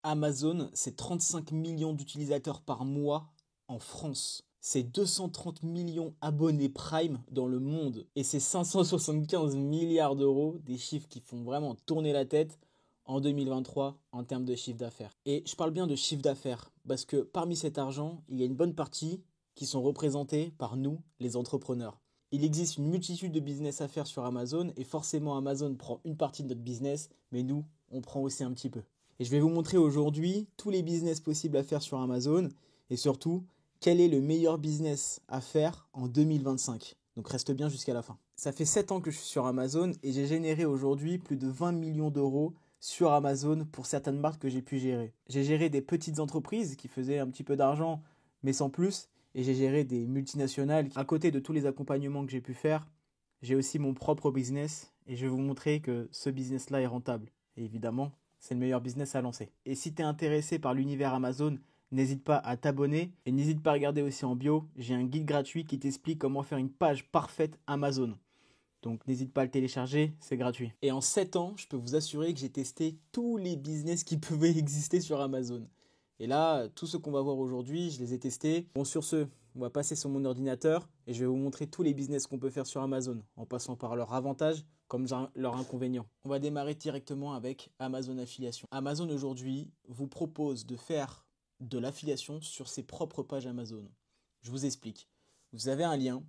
Amazon, c'est 35 millions d'utilisateurs par mois en France. C'est 230 millions abonnés Prime dans le monde. Et c'est 575 milliards d'euros, des chiffres qui font vraiment tourner la tête en 2023 en termes de chiffre d'affaires. Et je parle bien de chiffre d'affaires parce que parmi cet argent, il y a une bonne partie qui sont représentés par nous, les entrepreneurs. Il existe une multitude de business à faire sur Amazon et forcément Amazon prend une partie de notre business, mais nous, on prend aussi un petit peu. Et je vais vous montrer aujourd'hui tous les business possibles à faire sur Amazon et surtout quel est le meilleur business à faire en 2025. Donc reste bien jusqu'à la fin. Ça fait 7 ans que je suis sur Amazon et j'ai généré aujourd'hui plus de 20 millions d'euros sur Amazon pour certaines marques que j'ai pu gérer. J'ai géré des petites entreprises qui faisaient un petit peu d'argent mais sans plus et j'ai géré des multinationales. À côté de tous les accompagnements que j'ai pu faire, j'ai aussi mon propre business et je vais vous montrer que ce business-là est rentable. Et évidemment, c'est le meilleur business à lancer. Et si tu es intéressé par l'univers Amazon, n'hésite pas à t'abonner et n'hésite pas à regarder aussi en bio, j'ai un guide gratuit qui t'explique comment faire une page parfaite Amazon. Donc n'hésite pas à le télécharger, c'est gratuit. Et en 7 ans, je peux vous assurer que j'ai testé tous les business qui pouvaient exister sur Amazon. Et là, tout ce qu'on va voir aujourd'hui, je les ai testés. Bon, sur ce, on va passer sur mon ordinateur et je vais vous montrer tous les business qu'on peut faire sur Amazon, en passant par leurs avantages comme leurs inconvénients. On va démarrer directement avec Amazon Affiliation. Amazon aujourd'hui vous propose de faire de l'affiliation sur ses propres pages Amazon. Je vous explique. Vous avez un lien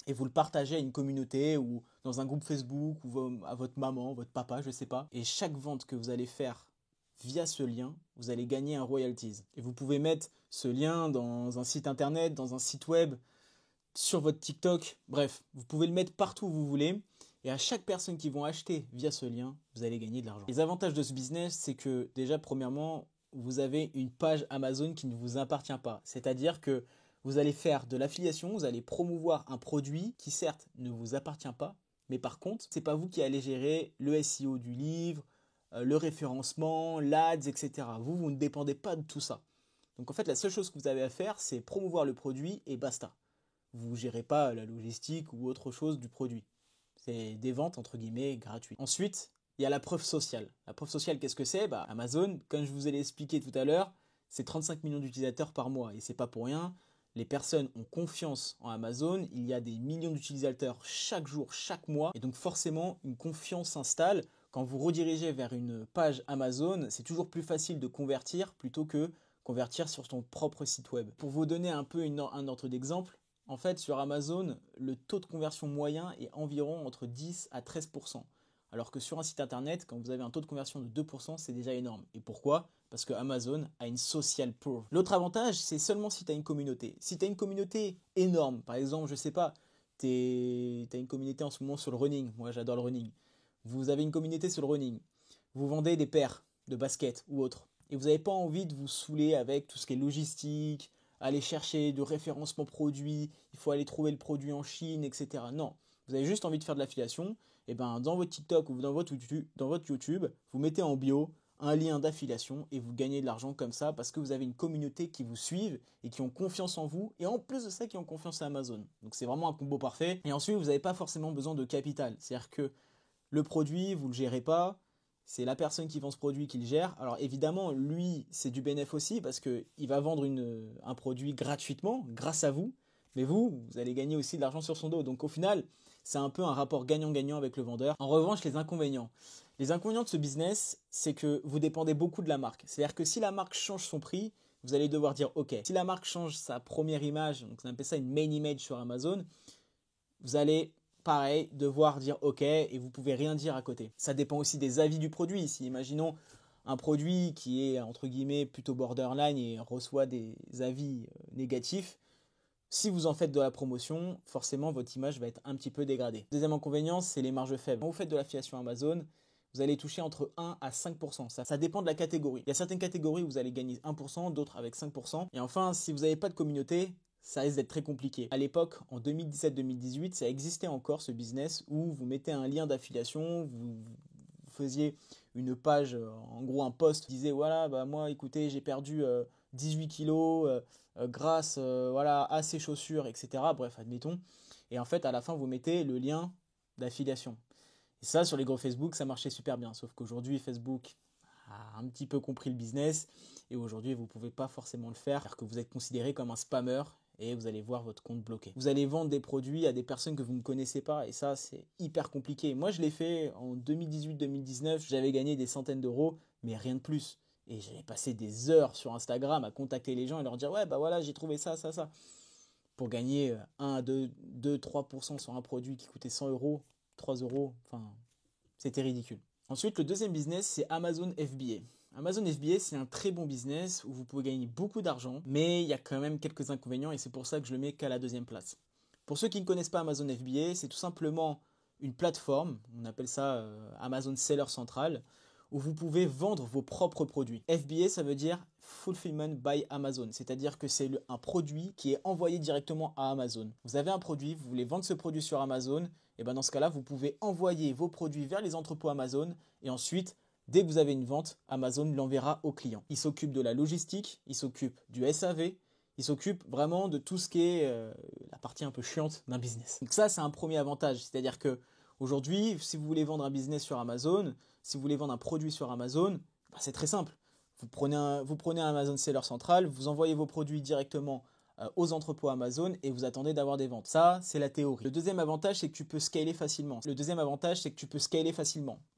et vous le partagez à une communauté ou dans un groupe Facebook ou à votre maman, votre papa, je ne sais pas. Et chaque vente que vous allez faire via ce lien, vous allez gagner un royalties. Et vous pouvez mettre ce lien dans un site internet, dans un site web, sur votre TikTok. Bref, vous pouvez le mettre partout où vous voulez. Et à chaque personne qui vont acheter via ce lien, vous allez gagner de l'argent. Les avantages de ce business, c'est que déjà, premièrement, vous avez une page Amazon qui ne vous appartient pas. C'est-à-dire que vous allez faire de l'affiliation, vous allez promouvoir un produit qui certes ne vous appartient pas, mais par contre, c'est pas vous qui allez gérer le SEO du livre, le référencement, l'ADS, etc. Vous ne dépendez pas de tout ça. Donc en fait, la seule chose que vous avez à faire, c'est promouvoir le produit et basta. Vous ne gérez pas la logistique ou autre chose du produit. C'est des ventes entre guillemets gratuites. Ensuite, il y a la preuve sociale. La preuve sociale, qu'est-ce que c'est? Amazon, comme je vous ai expliqué tout à l'heure, c'est 35 millions d'utilisateurs par mois. Et c'est pas pour rien. Les personnes ont confiance en Amazon. Il y a des millions d'utilisateurs chaque jour, chaque mois. Et donc forcément, une confiance s'installe. Quand vous redirigez vers une page Amazon, c'est toujours plus facile de convertir plutôt que convertir sur ton propre site web. Pour vous donner un peu un ordre d'exemple, en fait, sur Amazon, le taux de conversion moyen est environ entre 10 à 13%. Alors que sur un site internet, quand vous avez un taux de conversion de 2%, c'est déjà énorme. Et pourquoi? Parce que Amazon a une social proof. L'autre avantage, c'est seulement si tu as une communauté. Si tu as une communauté énorme, par exemple, je sais pas, tu as une communauté en ce moment sur le running. Moi, j'adore le running. Vous avez une communauté sur le running. Vous vendez des paires de baskets ou autres. Et vous n'avez pas envie de vous saouler avec tout ce qui est logistique, aller chercher de référencement produit, il faut aller trouver le produit en Chine, etc. Non, vous avez juste envie de faire de l'affiliation, et ben dans votre TikTok ou dans votre YouTube, vous mettez en bio un lien d'affiliation et vous gagnez de l'argent comme ça parce que vous avez une communauté qui vous suivent et qui ont confiance en vous et en plus de ça qui ont confiance à Amazon. Donc c'est vraiment un combo parfait. Et ensuite vous n'avez pas forcément besoin de capital, c'est-à-dire que le produit vous le gérez pas, c'est la personne qui vend ce produit qui le gère. Alors évidemment, lui, c'est du bénéfice aussi parce qu'il va vendre un produit gratuitement grâce à vous. Mais vous allez gagner aussi de l'argent sur son dos. Donc au final, c'est un peu un rapport gagnant-gagnant avec le vendeur. En revanche, les inconvénients. Les inconvénients de ce business, c'est que vous dépendez beaucoup de la marque. C'est-à-dire que si la marque change son prix, vous allez devoir dire OK. Si la marque change sa première image, donc on appelle ça une main image sur Amazon, vous allez pareil, devoir dire OK et vous pouvez rien dire à côté. Ça dépend aussi des avis du produit. Si imaginons un produit qui est entre guillemets plutôt borderline et reçoit des avis négatifs, si vous en faites de la promotion, forcément votre image va être un petit peu dégradée. Deuxième inconvénient, c'est les marges faibles. Quand vous faites de l'affiliation Amazon, vous allez toucher entre 1 à 5%. Ça dépend de la catégorie. Il y a certaines catégories où vous allez gagner 1%, d'autres avec 5%. Et enfin, si vous n'avez pas de communauté, ça risque d'être très compliqué. À l'époque, en 2017-2018, ça existait encore ce business où vous mettez un lien d'affiliation, vous faisiez une page, en gros un post qui disait voilà, moi écoutez, j'ai perdu 18 kilos grâce voilà, à ces chaussures, etc. Bref, admettons. Et en fait, à la fin, vous mettez le lien d'affiliation. Et ça, sur les gros Facebook, ça marchait super bien. Sauf qu'aujourd'hui, Facebook, a un petit peu compris le business et aujourd'hui vous ne pouvez pas forcément le faire car que vous êtes considéré comme un spammer et vous allez voir votre compte bloqué. Vous allez vendre des produits à des personnes que vous ne connaissez pas et ça c'est hyper compliqué. Moi je l'ai fait en 2018-2019, j'avais gagné des centaines d'euros mais rien de plus. Et j'avais passé des heures sur Instagram à contacter les gens et leur dire ouais bah voilà j'ai trouvé ça, pour gagner 1 à 2-3% sur un produit qui coûtait 100 euros, 3 euros, enfin c'était ridicule. Ensuite, le deuxième business, c'est Amazon FBA. Amazon FBA, c'est un très bon business où vous pouvez gagner beaucoup d'argent, mais il y a quand même quelques inconvénients et c'est pour ça que je le mets qu'à la deuxième place. Pour ceux qui ne connaissent pas Amazon FBA, c'est tout simplement une plateforme, on appelle ça Amazon Seller Central, où vous pouvez vendre vos propres produits. FBA, ça veut dire Fulfillment by Amazon, c'est-à-dire que c'est un produit qui est envoyé directement à Amazon. Vous avez un produit, vous voulez vendre ce produit sur Amazon, et bien dans ce cas-là, vous pouvez envoyer vos produits vers les entrepôts Amazon, et ensuite, dès que vous avez une vente, Amazon l'enverra au client. Il s'occupe de la logistique, il s'occupe du SAV, il s'occupe vraiment de tout ce qui est la partie un peu chiante d'un business. Donc ça, c'est un premier avantage, c'est-à-dire que aujourd'hui, si vous voulez vendre un business sur Amazon, si vous voulez vendre un produit sur Amazon, bah c'est très simple. Vous prenez un Amazon Seller Central, vous envoyez vos produits directement aux entrepôts Amazon et vous attendez d'avoir des ventes. Ça, c'est la théorie. Le deuxième avantage, c'est que tu peux scaler facilement.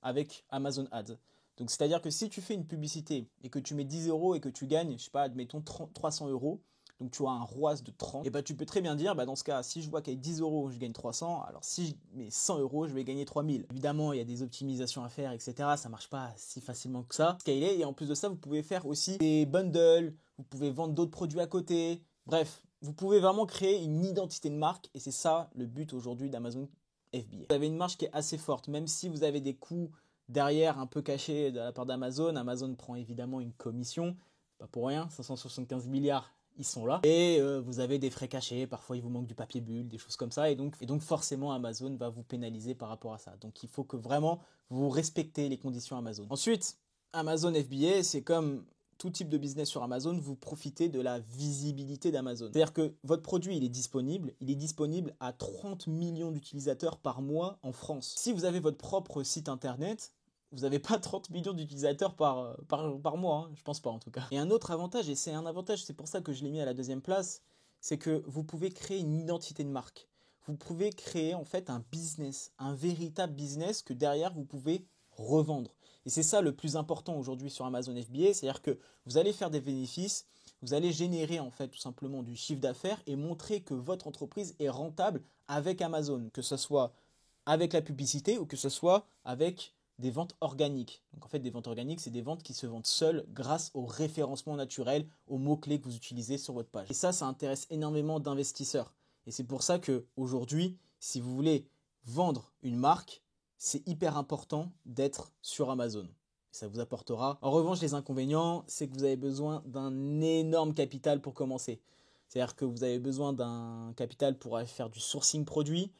Avec Amazon Ads. Donc, c'est-à-dire que si tu fais une publicité et que tu mets 10 euros et que tu gagnes, je sais pas, admettons 300 euros, donc tu as un ROAS de 30, et bah tu peux très bien dire, dans ce cas, si je vois qu'avec 10 euros, je gagne 300, alors si je mets 100 euros, je vais gagner 3000. Évidemment, il y a des optimisations à faire, etc. Ça marche pas si facilement que ça. Scaler, et en plus de ça, vous pouvez faire aussi des bundles, vous pouvez vendre d'autres produits à côté. Bref, vous pouvez vraiment créer une identité de marque, et c'est ça le but aujourd'hui d'Amazon FBA. Vous avez une marge qui est assez forte, même si vous avez des coûts derrière un peu cachés de la part d'Amazon. Amazon prend évidemment une commission, pas pour rien, 575 milliards. Ils sont là. Et vous avez des frais cachés, parfois il vous manque du papier bulle, des choses comme ça. Et donc forcément Amazon va vous pénaliser par rapport à ça. Donc il faut que vraiment vous respectez les conditions Amazon. Ensuite, Amazon FBA, c'est comme tout type de business sur Amazon, vous profitez de la visibilité d'Amazon. C'est-à-dire que votre produit, il est disponible à 30 millions d'utilisateurs par mois en France. Si vous avez votre propre site internet, vous n'avez pas 30 millions d'utilisateurs par mois, hein. Je pense pas en tout cas. Et un autre avantage, et c'est un avantage, c'est pour ça que je l'ai mis à la deuxième place, c'est que vous pouvez créer une identité de marque. Vous pouvez créer en fait un business, un véritable business que derrière vous pouvez revendre. Et c'est ça le plus important aujourd'hui sur Amazon FBA, c'est-à-dire que vous allez faire des bénéfices, vous allez générer en fait tout simplement du chiffre d'affaires et montrer que votre entreprise est rentable avec Amazon, que ce soit avec la publicité ou que ce soit avec des ventes organiques. Donc en fait, des ventes organiques, c'est des ventes qui se vendent seules grâce au référencement naturel, aux mots-clés que vous utilisez sur votre page. Et ça intéresse énormément d'investisseurs. Et c'est pour ça qu'aujourd'hui, si vous voulez vendre une marque, c'est hyper important d'être sur Amazon. Ça vous apportera. En revanche, les inconvénients, c'est que vous avez besoin d'un énorme capital pour commencer. C'est-à-dire que vous avez besoin d'un capital pour aller faire du sourcing produit.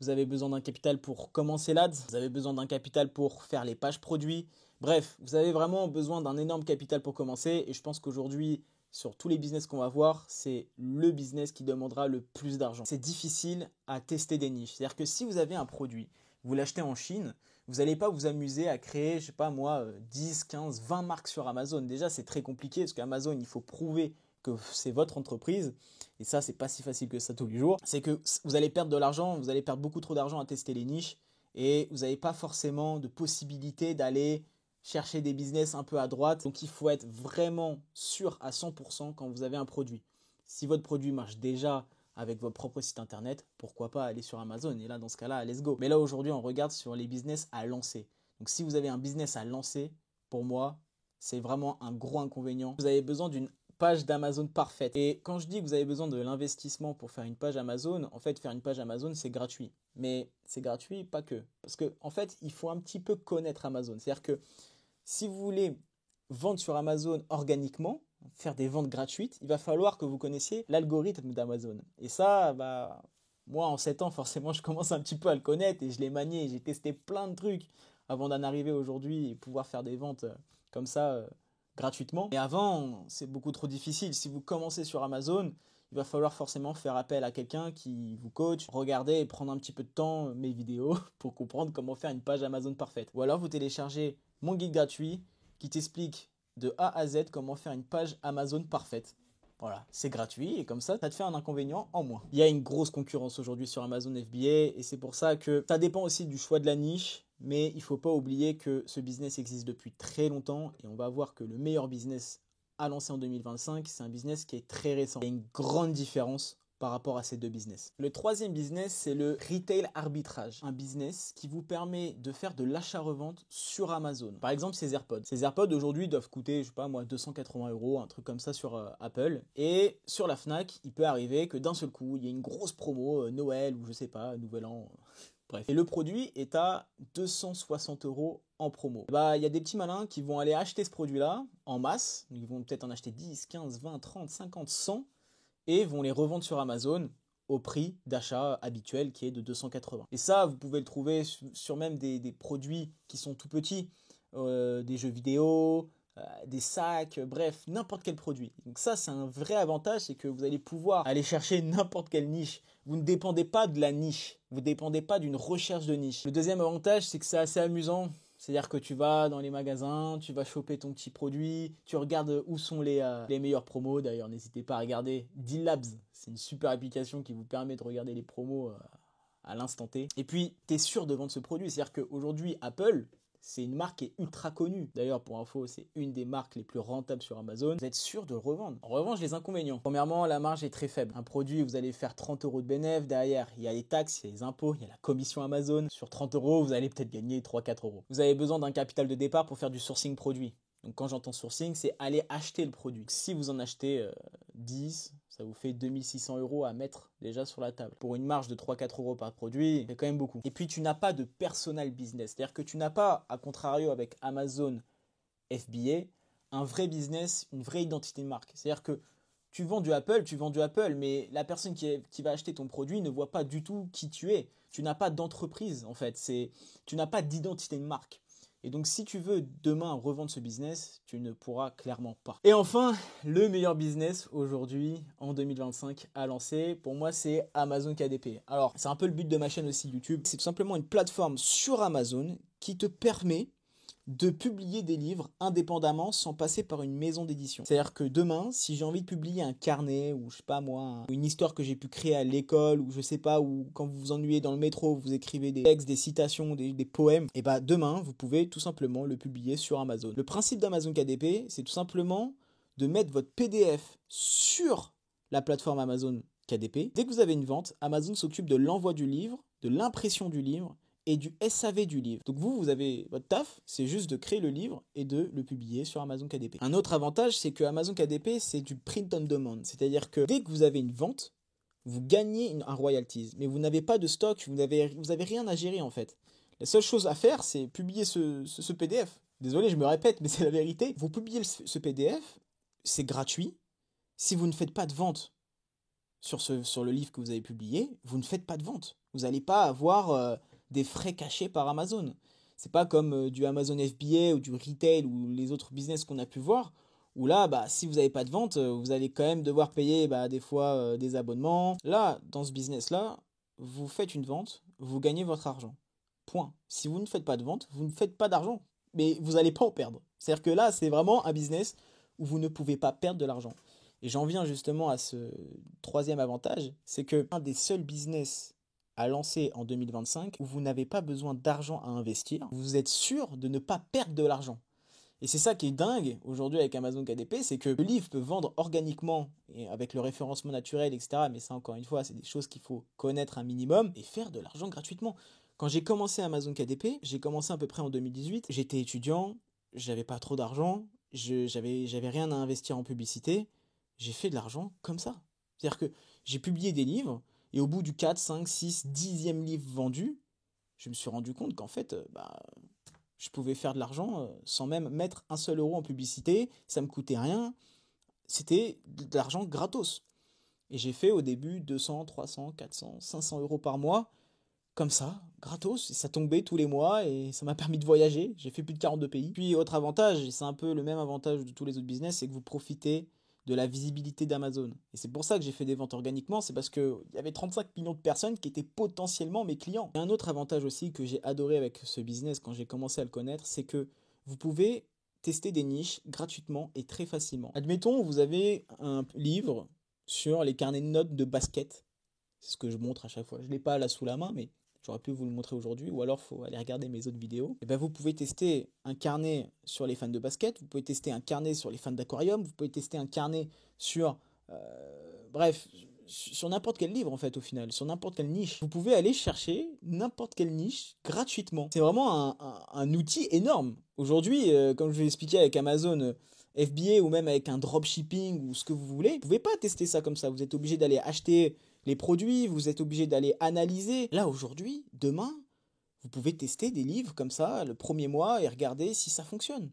Vous avez besoin d'un capital pour commencer l'ADS, vous avez besoin d'un capital pour faire les pages produits. Bref, vous avez vraiment besoin d'un énorme capital pour commencer et je pense qu'aujourd'hui, sur tous les business qu'on va voir, c'est le business qui demandera le plus d'argent. C'est difficile à tester des niches. C'est-à-dire que si vous avez un produit, vous l'achetez en Chine, vous n'allez pas vous amuser à créer, je sais pas moi, 10, 15, 20 marques sur Amazon. Déjà, c'est très compliqué parce qu'Amazon, il faut prouver que c'est votre entreprise, et ça c'est pas si facile que ça tous les jours, c'est que vous allez perdre de l'argent, vous allez perdre beaucoup trop d'argent à tester les niches, et vous n'avez pas forcément de possibilité d'aller chercher des business un peu à droite, donc il faut être vraiment sûr à 100% quand vous avez un produit. Si votre produit marche déjà avec votre propre site internet, pourquoi pas aller sur Amazon, et là dans ce cas-là, let's go. Mais là aujourd'hui on regarde sur les business à lancer, donc si vous avez un business à lancer, pour moi, c'est vraiment un gros inconvénient. Vous avez besoin d'une page d'Amazon parfaite. Et quand je dis que vous avez besoin de l'investissement pour faire une page Amazon, en fait, faire une page Amazon, c'est gratuit. Mais c'est gratuit, pas que. Parce que, en fait, il faut un petit peu connaître Amazon. C'est-à-dire que si vous voulez vendre sur Amazon organiquement, faire des ventes gratuites, il va falloir que vous connaissiez l'algorithme d'Amazon. Et ça, moi, en 7 ans, forcément, je commence un petit peu à le connaître et je l'ai manié. J'ai testé plein de trucs avant d'en arriver aujourd'hui et pouvoir faire des ventes comme ça gratuitement. Et avant, c'est beaucoup trop difficile. Si vous commencez sur Amazon, il va falloir forcément faire appel à quelqu'un qui vous coach, regarder et prendre un petit peu de temps mes vidéos pour comprendre comment faire une page Amazon parfaite. Ou alors vous téléchargez mon guide gratuit qui t'explique de A à Z comment faire une page Amazon parfaite. Voilà, c'est gratuit et comme ça te fait un inconvénient en moins. Il y a une grosse concurrence aujourd'hui sur Amazon FBA et c'est pour ça que ça dépend aussi du choix de la niche, mais il ne faut pas oublier que ce business existe depuis très longtemps et on va voir que le meilleur business à lancer en 2025, c'est un business qui est très récent. Il y a une grande différence par rapport à ces deux business. Le troisième business, c'est le retail arbitrage. Un business qui vous permet de faire de l'achat-revente sur Amazon. Par exemple, ces AirPods. Ces AirPods aujourd'hui doivent coûter, je sais pas moi, 280 €, un truc comme ça sur Apple. Et sur la Fnac, il peut arriver que d'un seul coup, il y ait une grosse promo, Noël ou je sais pas, Nouvel An. Bref. Et le produit est à 260 € en promo. Bah, il y a des petits malins qui vont aller acheter ce produit-là en masse. Ils vont peut-être en acheter 10, 15, 20, 30, 50, 100 et vont les revendre sur Amazon au prix d'achat habituel qui est de 280. Et ça, vous pouvez le trouver sur même des produits qui sont tout petits, des jeux vidéo, des sacs, bref, n'importe quel produit. Donc ça, c'est un vrai avantage, c'est que vous allez pouvoir aller chercher n'importe quelle niche. Vous ne dépendez pas de la niche, vous ne dépendez pas d'une recherche de niche. Le deuxième avantage, c'est que c'est assez amusant. C'est-à-dire que tu vas dans les magasins, tu vas choper ton petit produit, tu regardes où sont les meilleures promos. D'ailleurs, n'hésitez pas à regarder Deal Labs. C'est une super application qui vous permet de regarder les promos à l'instant T. Et puis, tu es sûr de vendre ce produit. C'est-à-dire qu'aujourd'hui, Apple, c'est une marque qui est ultra connue. D'ailleurs, pour info, c'est une des marques les plus rentables sur Amazon. Vous êtes sûr de le revendre. En revanche, les inconvénients. Premièrement, la marge est très faible. Un produit, vous allez faire 30 € de bénéfice. Derrière, il y a les taxes, il y a les impôts, il y a la commission Amazon. Sur 30 €, vous allez peut-être gagner 3-4 €. Vous avez besoin d'un capital de départ pour faire du sourcing produit. Donc quand j'entends sourcing, c'est aller acheter le produit. Si vous en achetez 10, ça vous fait 2600 € à mettre déjà sur la table. Pour une marge de 3-4 € par produit, c'est quand même beaucoup. Et puis tu n'as pas de personal business. C'est-à-dire que tu n'as pas, à contrario avec Amazon FBA, un vrai business, une vraie identité de marque. C'est-à-dire que tu vends du Apple, mais la personne qui va acheter ton produit ne voit pas du tout qui tu es. Tu n'as pas d'entreprise en fait. Tu n'as pas d'identité de marque. Et donc, si tu veux demain revendre ce business, tu ne pourras clairement pas. Et enfin, le meilleur business aujourd'hui, en 2025, à lancer, pour moi, c'est Amazon KDP. Alors, c'est un peu le but de ma chaîne aussi YouTube. C'est tout simplement une plateforme sur Amazon qui te permet de publier des livres indépendamment sans passer par une maison d'édition. C'est-à-dire que demain, si j'ai envie de publier un carnet ou je sais pas moi, une histoire que j'ai pu créer à l'école ou je sais pas, ou quand vous vous ennuyez dans le métro, vous écrivez des textes, des citations, des poèmes, et bah demain, vous pouvez tout simplement le publier sur Amazon. Le principe d'Amazon KDP, c'est tout simplement de mettre votre PDF sur la plateforme Amazon KDP. Dès que vous avez une vente, Amazon s'occupe de l'envoi du livre, de l'impression du livre et du SAV du livre. Donc vous avez votre taf, c'est juste de créer le livre et de le publier sur Amazon KDP. Un autre avantage, c'est que Amazon KDP, c'est du print on demand. C'est-à-dire que dès que vous avez une vente, vous gagnez un royalties. Mais vous n'avez pas de stock, vous avez rien à gérer en fait. La seule chose à faire, c'est publier ce PDF. Désolé, je me répète, mais c'est la vérité. Vous publiez ce PDF, c'est gratuit. Si vous ne faites pas de vente sur le livre que vous avez publié, vous ne faites pas de vente. Vous n'allez pas avoir des frais cachés par Amazon. C'est pas comme du Amazon FBA ou du retail ou les autres business qu'on a pu voir, où là, bah, si vous n'avez pas de vente, vous allez quand même devoir payer des fois des abonnements. Là, dans ce business-là, vous faites une vente, vous gagnez votre argent. Point. Si vous ne faites pas de vente, vous ne faites pas d'argent. Mais vous n'allez pas en perdre. C'est-à-dire que là, c'est vraiment un business où vous ne pouvez pas perdre de l'argent. Et j'en viens justement à ce troisième avantage, c'est que un des seuls business à lancer en 2025 où vous n'avez pas besoin d'argent à investir, vous êtes sûr de ne pas perdre de l'argent. Et c'est ça qui est dingue aujourd'hui avec Amazon KDP, c'est que le livre peut vendre organiquement et avec le référencement naturel, etc. Mais ça, encore une fois, c'est des choses qu'il faut connaître un minimum et faire de l'argent gratuitement. Quand j'ai commencé Amazon KDP, j'ai commencé à peu près en 2018. J'étais étudiant, j'avais pas trop d'argent, j'avais rien à investir en publicité. J'ai fait de l'argent comme ça. C'est-à-dire que j'ai publié des livres et au bout du 4, 5, 6, 10e livre vendu, je me suis rendu compte qu'en fait, je pouvais faire de l'argent sans même mettre un seul euro en publicité, ça me coûtait rien, c'était de l'argent gratos. Et j'ai fait au début 200, 300, 400, 500 € par mois, comme ça, gratos, et ça tombait tous les mois et ça m'a permis de voyager, j'ai fait plus de 42 pays. Puis autre avantage, et c'est un peu le même avantage de tous les autres business, c'est que vous profitez de la visibilité d'Amazon. Et c'est pour ça que j'ai fait des ventes organiquement, c'est parce qu'il y avait 35 millions de personnes qui étaient potentiellement mes clients. Et un autre avantage aussi que j'ai adoré avec ce business quand j'ai commencé à le connaître, c'est que vous pouvez tester des niches gratuitement et très facilement. Admettons, vous avez un livre sur les carnets de notes de basket. C'est ce que je montre à chaque fois. Je ne l'ai pas là sous la main, mais j'aurais pu vous le montrer aujourd'hui, ou alors il faut aller regarder mes autres vidéos. Et ben vous pouvez tester un carnet sur les fans de basket, vous pouvez tester un carnet sur les fans d'aquarium, vous pouvez tester un carnet sur... bref, sur n'importe quel livre en fait au final, sur n'importe quelle niche. Vous pouvez aller chercher n'importe quelle niche gratuitement. C'est vraiment un outil énorme. Aujourd'hui, comme je vous l'ai expliqué avec Amazon FBA ou même avec un dropshipping ou ce que vous voulez, vous ne pouvez pas tester ça comme ça. Vous êtes obligé d'aller acheter les produits, vous êtes obligé d'aller analyser. Là aujourd'hui, demain, vous pouvez tester des livres comme ça le premier mois et regarder si ça fonctionne.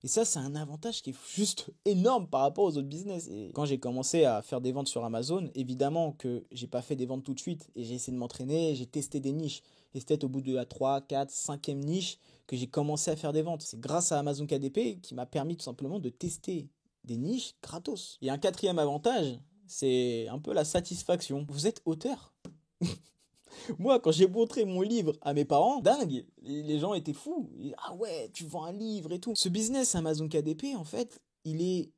Et ça, c'est un avantage qui est juste énorme par rapport aux autres business. Et quand j'ai commencé à faire des ventes sur Amazon, évidemment que j'ai pas fait des ventes tout de suite et j'ai essayé de m'entraîner, j'ai testé des niches. Et c'est peut-être au bout de la 3, 4, 5e niche que j'ai commencé à faire des ventes. C'est grâce à Amazon KDP qui m'a permis tout simplement de tester des niches gratos. Et un 4e avantage, c'est un peu la satisfaction. Vous êtes auteur. Moi, quand j'ai montré mon livre à mes parents, dingue, les gens étaient fous. Ah ouais, tu vends un livre et tout. Ce business Amazon KDP, en fait, il est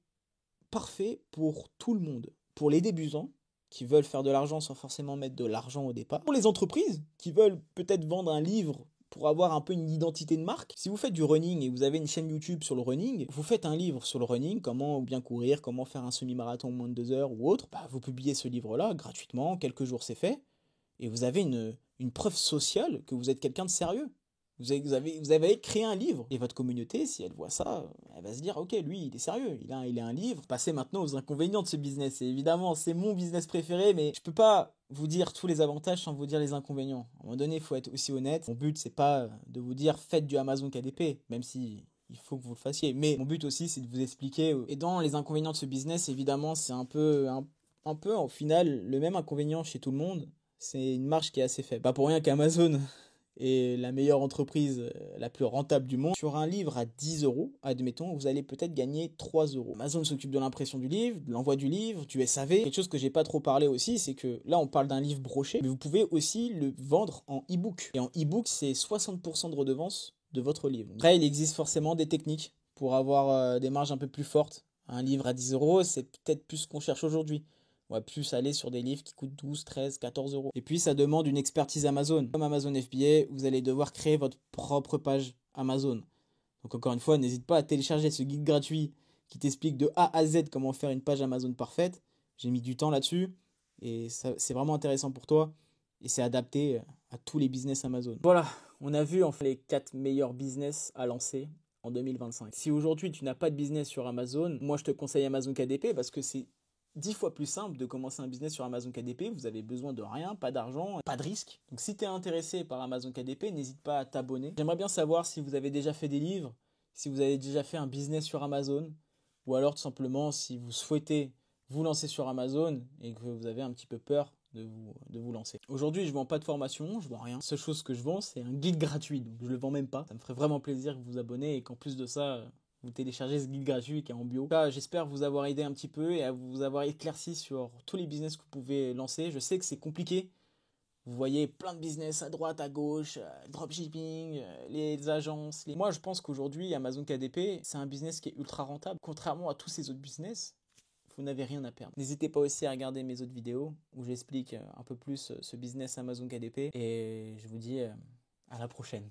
parfait pour tout le monde. Pour les débutants qui veulent faire de l'argent sans forcément mettre de l'argent au départ. Pour les entreprises qui veulent peut-être vendre un livre pour avoir un peu une identité de marque. Si vous faites du running et vous avez une chaîne YouTube sur le running, vous faites un livre sur le running, comment bien courir, comment faire un semi-marathon en moins de 2 heures ou autre, vous publiez ce livre-là gratuitement, quelques jours c'est fait. Et vous avez une preuve sociale que vous êtes quelqu'un de sérieux. Vous avez créé un livre. Et votre communauté, si elle voit ça, elle va se dire, ok, lui, il est sérieux, il a un livre. Passez maintenant aux inconvénients de ce business. Et évidemment, c'est mon business préféré, mais je peux pas vous dire tous les avantages sans vous dire les inconvénients. À un moment donné, il faut être aussi honnête. Mon but, c'est pas de vous dire, faites du Amazon KDP, même si il faut que vous le fassiez. Mais mon but aussi, c'est de vous expliquer. Et dans les inconvénients de ce business, évidemment, c'est un peu, au final, le même inconvénient chez tout le monde. C'est une marge qui est assez faible. Pas pour rien qu'Amazon est la meilleure entreprise, la plus rentable du monde. Sur un livre à 10 euros, admettons, vous allez peut-être gagner 3 euros. Amazon s'occupe de l'impression du livre, de l'envoi du livre, du SAV. Quelque chose que j'ai pas trop parlé aussi, c'est que là, on parle d'un livre broché, mais vous pouvez aussi le vendre en e-book. Et en e-book, c'est 60% de redevance de votre livre. Après, il existe forcément des techniques pour avoir des marges un peu plus fortes. Un livre à 10 euros, c'est peut-être plus ce qu'on cherche aujourd'hui. On va plus aller sur des livres qui coûtent 12, 13, 14 euros. Et puis, ça demande une expertise Amazon. Comme Amazon FBA, vous allez devoir créer votre propre page Amazon. Donc, encore une fois, n'hésite pas à télécharger ce guide gratuit qui t'explique de A à Z comment faire une page Amazon parfaite. J'ai mis du temps là-dessus et c'est vraiment intéressant pour toi. Et c'est adapté à tous les business Amazon. Voilà, on a vu en fait les 4 meilleurs business à lancer en 2025. Si aujourd'hui, tu n'as pas de business sur Amazon, moi, je te conseille Amazon KDP parce que c'est 10 fois plus simple de commencer un business sur Amazon KDP. Vous avez besoin de rien, pas d'argent, pas de risque. Donc si tu es intéressé par Amazon KDP, n'hésite pas à t'abonner. J'aimerais bien savoir si vous avez déjà fait des livres, si vous avez déjà fait un business sur Amazon, ou alors tout simplement si vous souhaitez vous lancer sur Amazon et que vous avez un petit peu peur de vous lancer. Aujourd'hui, je vends pas de formation, je vends rien. La seule chose que je vends, c'est un guide gratuit, donc je le vends même pas. Ça me ferait vraiment plaisir que vous vous abonnez et qu'en plus de ça, vous téléchargez ce guide gratuit qui est en bio. Là, j'espère vous avoir aidé un petit peu et à vous avoir éclairci sur tous les business que vous pouvez lancer. Je sais que c'est compliqué. Vous voyez plein de business à droite, à gauche, dropshipping, les agences. Moi, je pense qu'aujourd'hui, Amazon KDP, c'est un business qui est ultra rentable. Contrairement à tous ces autres business, vous n'avez rien à perdre. N'hésitez pas aussi à regarder mes autres vidéos où j'explique un peu plus ce business Amazon KDP. Et je vous dis à la prochaine.